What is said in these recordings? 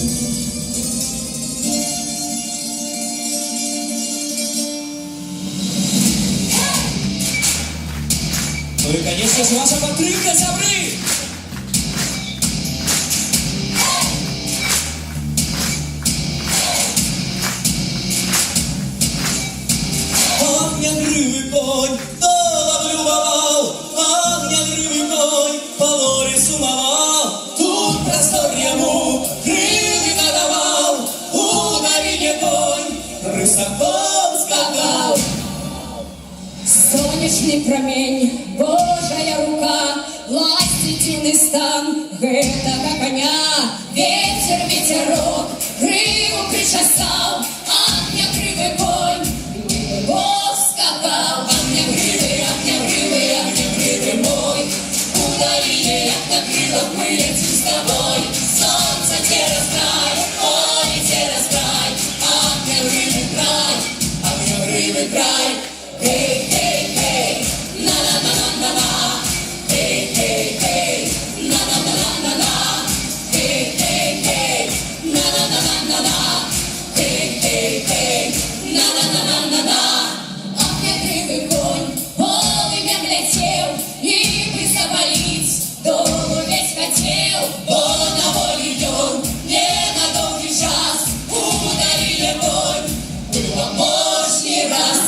Ну и, конечно же, ваша подтримка, сябры! Огнягривий конь долу любовал, огнягривий конь по морю сумовал. Тут простор ему крылья надавал, у долине конь рысаком скакал. Сонячний промінь, Божая рука, власть единый стан, гэтага коня. Ветер, ветерок, гриву причесал, огнягривый конь, Бог скакал. Огнягривый мой, у долине як на крылах мы летим с тобой. Солнце те разграй, поле те разграй, огнягривый край. Hey, hey, hey, na na na na na na. Hey, hey, hey, na na na na na na. Hey, hey, hey, na na na na na na. Hey, hey, hey, na na na на на на. Огнягривый конь полымем летел, и бы завалить долу весь хотел. Он на воле идет, не на долгий час, у долине конь был помощный раз.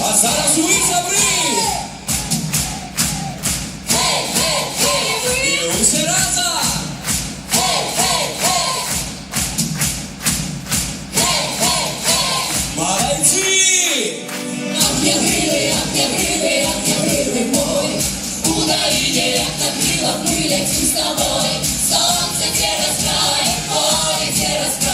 А зараз ви, сябри! І усі разом! Молодці! Огнягривый мой, у долине як на крылах мы летим с тобой. Солнце те разграй, поле те разграй.